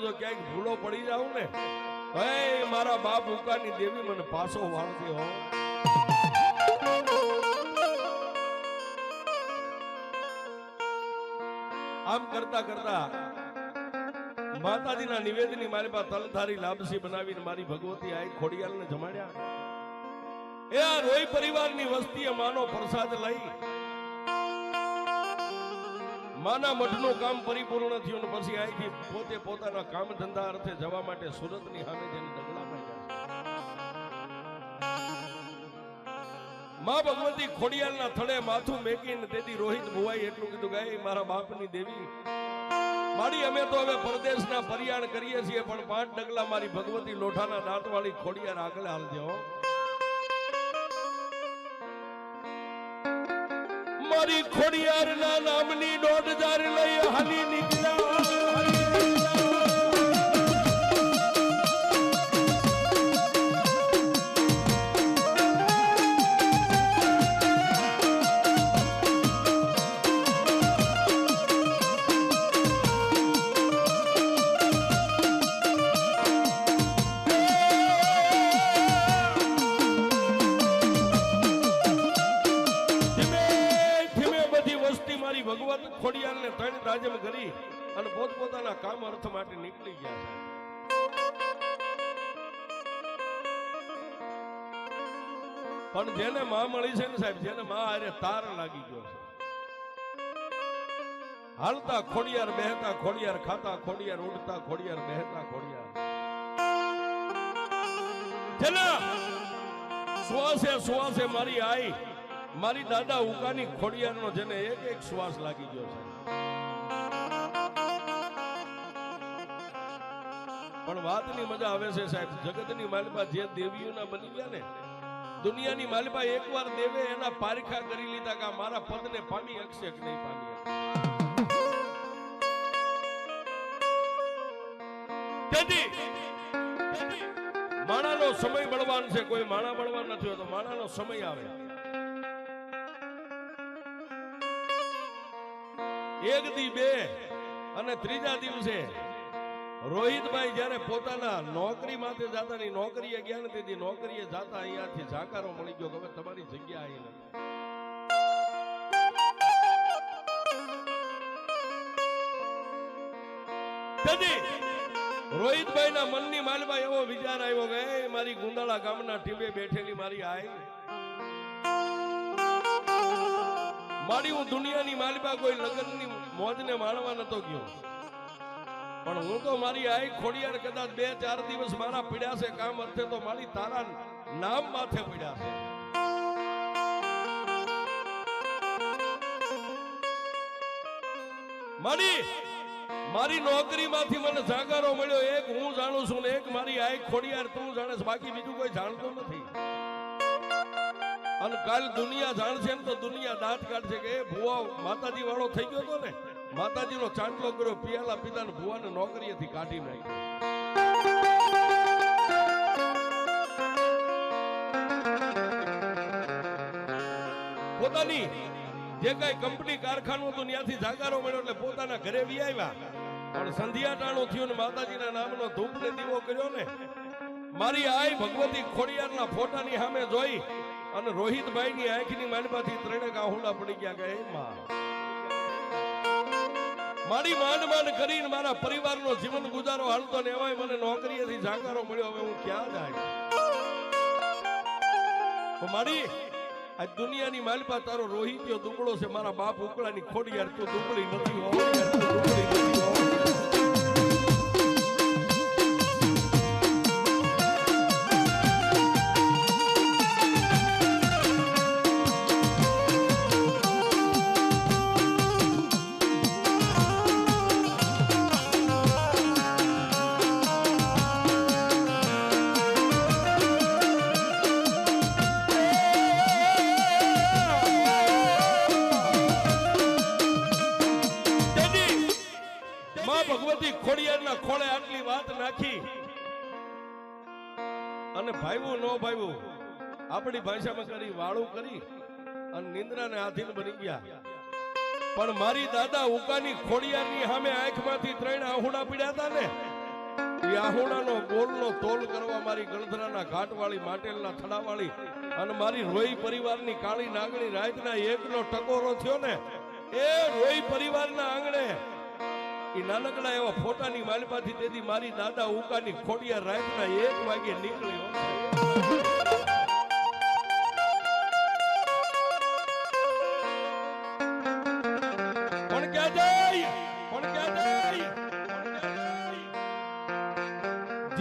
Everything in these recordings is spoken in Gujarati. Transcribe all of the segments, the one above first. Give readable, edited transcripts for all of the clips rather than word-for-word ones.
જો ક્યાંક ભૂલો પડી જાઉં ને હે મારા બાપ ઉકાની દેવી મને પાછો વાળતી હો. આમ કરતા કરતા માતાજીના નિવેદનની મારી પાસે તલધારી લાપસી બનાવીને મારી ભગવતી આઈ ખોડિયાલને જમાડ્યા. એ આ રોઈ પરિવારની વસ્તીએ માનો પ્રસાદ લઈ માના મઠનું કામ પરિપૂર્ણ થયું. પછી અહીંથી પોતે પોતાના કામ ધંધા અર્થે જવા માટે સુરતની સામે જઈને ડગલામાં ગયા. માં ભગવતી ખોડિયાલના થડે માથું મેકીને તેથી રોહિત ભુવાઈ એટલું કીધું કે મારા બાપની દેવી મારી અમે તો હવે પરદેશના પરિયાણ કરીએ છીએ પણ 5 ડગલા મારી ભગવતી લોઠાના દાંતવાળી ખોડિયાર આગળ હાલજો. મારી ખોડિયારના નામની 1.5 લઈ હાલી નીકળ્યા. ભગવત ખોડિયાલને 3 રાજ્ય કરી અને પોતપોતાના કામ અર્થ માટે નીકળી ગયા છે. પણ જેને માં મળી છે ને સાહેબ, જેને માં આરે તાર લાગી ગયો છે. હાલતા ખોડિયાર, બેહતા ખોડિયાર, ખાતા ખોડિયાર, ઉડતા ખોડિયાર, બેહતા ખોડિયાર. જેના શ્વાસે મારી આઈ મારી દાદા ઉકાની ખોડિયારનો જેને એક શ્વાસ લાગી ગયો છે. પણ વાતની મજા આવે છે સાહેબ, જગતની માલિપા જે દેવીઓના બની ગયા ને, દુનિયાની માલિપા એકવાર દેવે એના પારખા કરી લીધા કે મારા પદને પામી શકશે કે નહીં પામી. તેથી માણાનો સમય બળવાન છે, કોઈ માણા બળવાન નથી હોતો. માણાનો સમય આવે, એક દી 2 અને 3જા દિવસે રોહિતભાઈ જયારે પોતાના નોકરી માટે જતા ની નોકરીએ ગયા ને, તેથી નોકરીએ જતા અહીંયાથી જાકારો મળી ગયો કે હવે તમારી જગ્યા અહીં નથી. રોહિતભાઈ ના મનની માલમાં એવો વિચાર આવ્યો કે મારી ગુંદાળા ગામના ટીમે બેઠેલી મારી આઈ મારી હું દુનિયાની માલિપા કોઈ લગ્નની મોજને માણવા નતો ગયો, પણ હું તો મારી આઈ ખોડિયાર કદાચ 2-4 દિવસ મારા પીડ્યા છે કામ અર્થે, તો મારી તારા નામ માથે પીડ્યા છે. મારી નોકરીમાંથી મને જાગારો મળ્યો, એક હું જાણું છું ને એક મારી આઈ ખોડિયાર તું જાણે, બાકી બીજું કોઈ જાણતું નથી. અને કાલ દુનિયા જાણશે ને તો દુનિયા દાંત કાઢશે કે એ ભુવા માતાજી વાળો થઈ ગયો હતો ને, માતાજીનો ચાંટલો કર્યો, પિયાલા પીધા ને ભુવાને નોકરીએથી કાઢી નાખ્યો. પોતાની જે કઈ કંપની કારખાનું હતું ત્યાંથી જાગારો મળ્યો એટલે પોતાના ઘરે વી આવ્યા. પણ સંધ્યા ટાણું થયું ને માતાજીના નામનો ધૂપ ને દીવો કર્યો ને, મારી આઈ ભગવતી ખોડિયારના ફોટાની સામે જોઈ અને રોહિતભાઈ ની આંખની માલમાંથી 3 ગાહુડા પડી ગયા કે માં મારી માંડ કરીને મારા પરિવારનો જીવન ગુજારો હાલતો ને એવાય મને નોકરીએથી જાગારો મળ્યો, હવે હું ક્યાં જાય. મારી આ દુનિયાની માલપા તારો રોહિત્યો દુબળો છે, મારા બાપ ઉકળાની ખોડિયાર તું દુબળી નથી હો. ભગવતી ખોડિયારના ખોળે આટલી વાત નાખી અને ભાઈવું નો ભાઈવું આપણી ભાષામાં કરી વાળું કરી અને નિંદ્રાને આધીન બની ગયા. પણ મારી દાદા ઉકાની ખોડિયારની સામે આંખમાંથી 3 આહુડા પીડ્યા હતા ને, વ્યાહુણાનો બોલનો તોલ કરવા મારી ગળધરાના ઘાટવાળી માટેલના થડાવાળી અને મારી રોઈ પરિવારની કાળી નાગણી રાતના એકનો ટકોરો થયો ને એ રોઈ પરિવારના આંગણે એ નાનકડા એવા ફોટાની માલિપાથી તેથી મારી દાદા ઉકાની ખોડિયા રાતના 1 વાગે નીકળ્યો.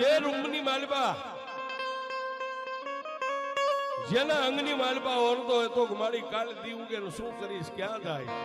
જે રૂમની માલબા જેના અંગની માલબા ઓરતો હોય તો મારી કાલ દી ઉગે શું કરીશ ક્યાં જાય.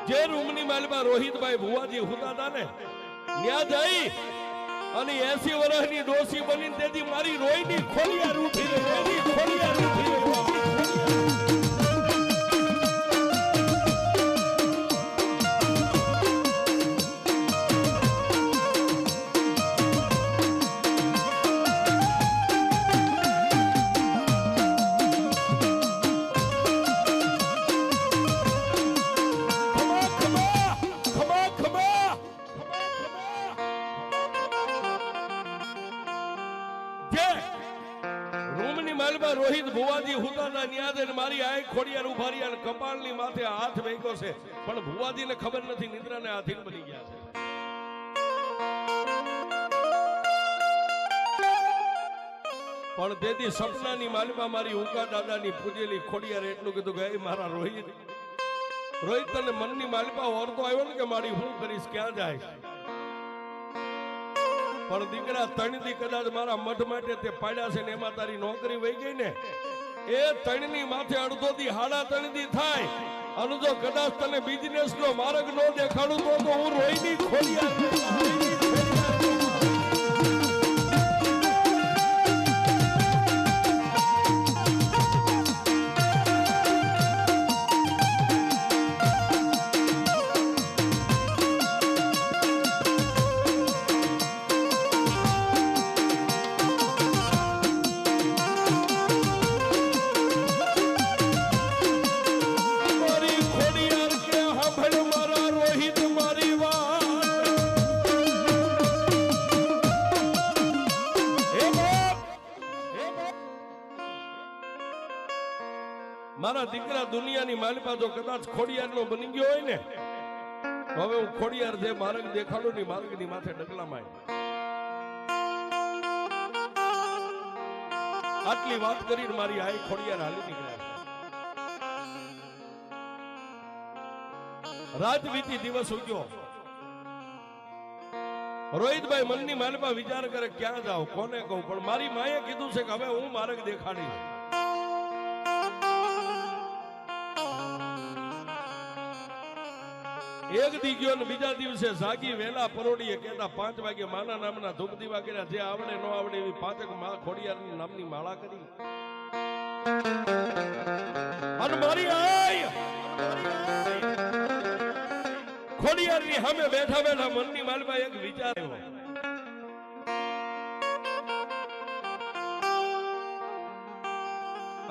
જે રૂમની માલબા રોહિતભાઈ ભુવાજી હુતા હતા ને ત્યાં જઈ અને 80 વર્ષની ડોસી બનીને તેથી મારી રોઈની ખોલિયાર ઉઠી રહી ખોલિયાર ઉઠી રહી. રોહિત ભુવાજી હુતાના ન્યાદે મારી આંખ ખોડિયાર ઉભારી અને કપાળની માથે હાથ વેગ્યો છે પણ ભુવાજીને ખબર નથી નિદ્રાને આધીન બની ગયા છે. પણ તેથી સપનાની માલિકા મારી ઉકા દાદાની પૂજેલી ખોડિયાર એટલું કીધું કે મારા રોહિત રોહિત તને મનની માલિકા ઓરતો આવ્યો ને કે મારી હું કરીશ ક્યાં જાય. પણ દીકરા તણથી કદાચ મારા મઠ માટે તે પાડ્યા છે ને એમાં તારી નોકરી વહી ગઈ ને એ તણની માથે અડધો દી 3.5 દી થાય અને જો કદાચ તને બિઝનેસ નો માર્ગ નો દેખાડું તો હું રોઈની ખોડિયાર મારા દીકરા દુનિયાની માલિકા જો કદાચ ખોડિયારનો બની ગયો હોય ને હવે હું ખોડિયાર જે માર્ગ દેખાડું ની માર્ગની માથે ડગલામાં આટલી વાત કરીને મારી આઈ ખોડિયાર હાલી નીકળ્યા. રાત વીતી દિવસ ઉગ્યો. રોહિતભાઈ મનની માલિકા વિચાર કરે ક્યાં જાવ કોને કહું પણ મારી માએ કીધું છે કે હવે હું માર્ગ દેખાડીશ. એક દી ગયો ને બીજા દિવસે જાગી વેલા પરોડીએ કહેતા 5 વાગે માના નામના ધૂપ દીવા કર્યા જે આવડે ન આવડે એવી 5 માં ખોડિયારની નામની માળા કરી અને મારી આય ખોડિયારની સામે બેઠા બેઠા મનની માલમાં એક વિચાર આવ્યો.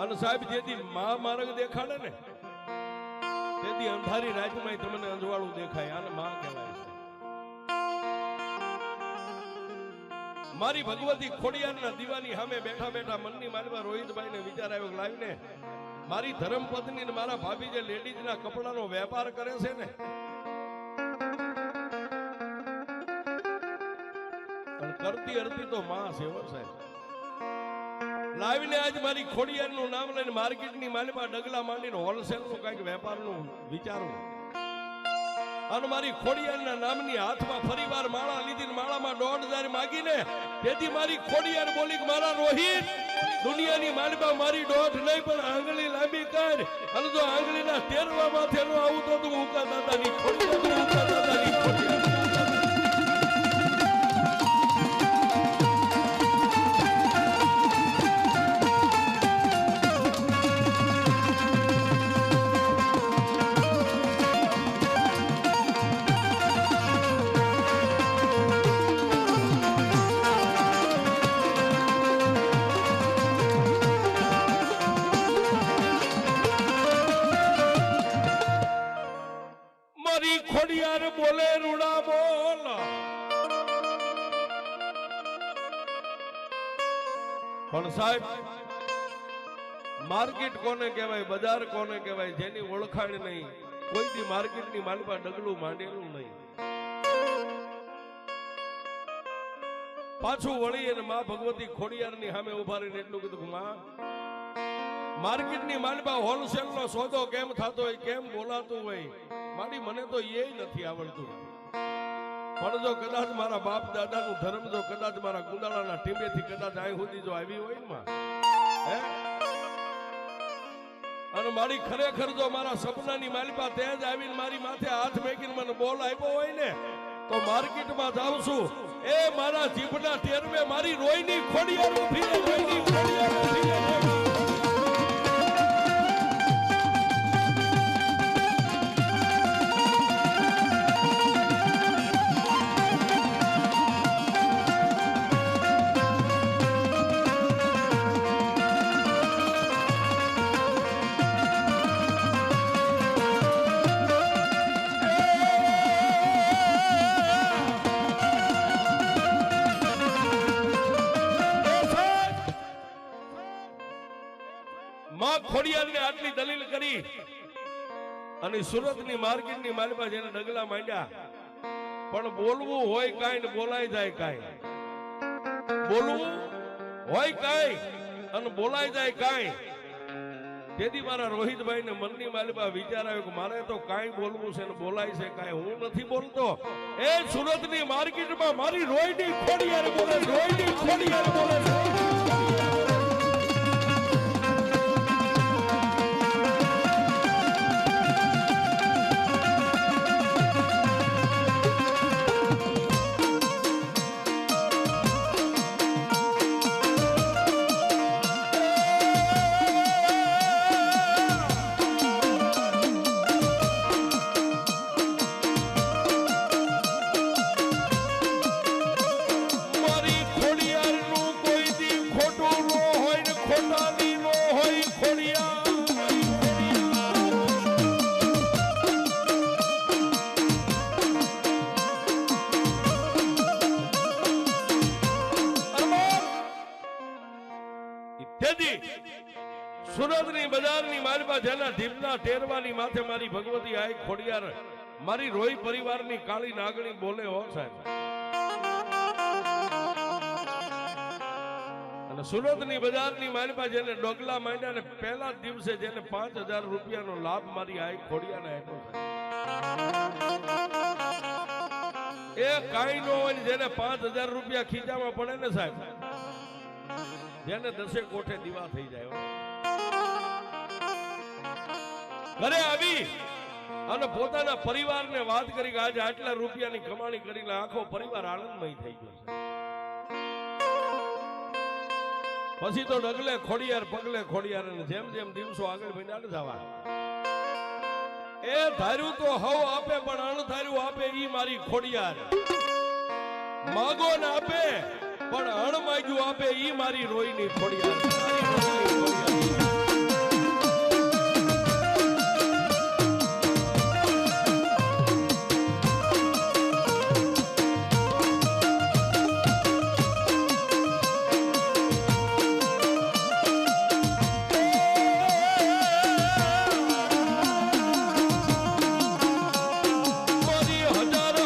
અને સાહેબ જેથી મહામાર્ગ દેખાડે ને તેથી અંધારી રાતમાં તમને અંજવાળું દેખાય આને માં કહેવાય છે. મારી ભગવતી ખોડિયારના દીવાની સામે બેઠા બેઠા મનની માલમાં રોહિતભાઈ ને વિચાર આવ્યો લાવીને મારી ધર્મપત્ની ને મારા ભાભી જે લેડીઝના કપડાનો વેપાર કરે છે ને પણ કરતી અરતી તો માં છે સાહેબ. લાવીને આજ મારી ખોડિયારનું નામ લઈને માર્કેટની માલમાં ડગલા માંડીને હોલસેલનું કંઈક વેપારનું વિચારું અને મારી ખોડિયારના નામની હાથમાં ફરીવાર માળા લીધી માળામાં 1.5 માગીને તેથી મારી ખોડિયાર બોલી કે મારા રોહિત દુનિયાની માલમાં મારી 1.5 નહીં પણ આંગળી લાંબી કર અને જો આંગળીના 13 માથે નો આવું તો તું ઉકા દાદાની ખોડિયાર ઉકા દાદાની ખોડિયાર. ખોડિયાર બોલે રૂડા બોલ પણ સાહેબ માર્કેટ કોને કહેવાય બજાર કોને કહેવાય જેની ઓળખાણ નહીં કોઈ દી માર્કેટની માલપા ડગલું માંડેલું નહીં પાછું વળી અને માં ભગવતી ખોડિયારની સામે ઉભા રહીને એટલું કીધું માં માર્કેટની માલપા હોલસેલ નો સોદો કેમ થતો હોય કેમ બોલાતું હોય માડી મને તો એ નથી આવડતું પણ જો કદાચ મારા બાપ દાદાનું ધર્મ જો કદાચ મારા ગુંદાળાના ટીમેથી કદાચ અહીં સુધી જો આવી હોય ને માં હે અને મારી ખરેખર જો મારા સપનાની માલિપા તે જ આવીને મારી માથે હાથ મેકીને મને બોલ આપ્યો હોય ને તો માર્કેટમાં જાઉં છું એ મારા જીભના ટેરવે મારી રોઈની ખોડિયાર ઊભી રહે રોઈની ખોડિયાર ઊભી રહે ખોડિયારને આટલી દલીલ કરી અને સુરતની માર્કેટની માલપા જેને ડગલા માંડ્યા પણ બોલવું હોય કાંઈ ને બોલાઈ જાય કાંઈ બોલવું હોય કાંઈ અને બોલાઈ જાય કાંઈ તેથી મારા રોહિતભાઈ ને મનની માલપા વિચાર આવ્યો કે મારે તો કાંઈ બોલવું છે ને બોલાય છે કાંઈ હું નથી બોલતો એ સુરતની માર્કેટમાં મારી રોહિણી ખોડિયાર બોલે રોહિણી ખોડિયાર બોલે સુરતની બજારની માલપા જેના ઢીમના ટેરવાની માથે મારી ભગવતી આઈ ખોડિયાર મારી રોઈ પરિવારની કાળી નાગણી બોલે હો સાહેબ અને સુરતની બજારની માલપા જેને ડોગલા માંડ્યા ને પહેલા દિવસે જેને 5000 રૂપિયાનો લાભ મારી આઈ ખોડિયાને આપ્યો એ કાઈ નો હોય જેને 5000 રૂપિયા ખીચામાં પડે ને સાહેબ જેને 10 કોઠે દીવા થઈ જાય ઘરે આવી અને પોતાના પરિવારને વાત કરી કે આજે આટલા રૂપિયાની કમાણી કરીને આખો પરિવાર આનંદમય થઈ ગયો પછી તો ડગલે ખોડિયાર પગલે ખોડિયાર અને જેમ જેમ દિવસો આગળ વધ્યા જવા એ ધાર્યું તો હવ આપે પણ અણધાર્યું આપે ઈ મારી ખોડિયાર માગો ને આપે પણ અણમાગ્યું આપે ઈ મારી રોઈની ખોડિયાર મારી 1000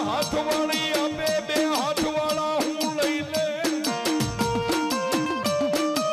હાથ વાળે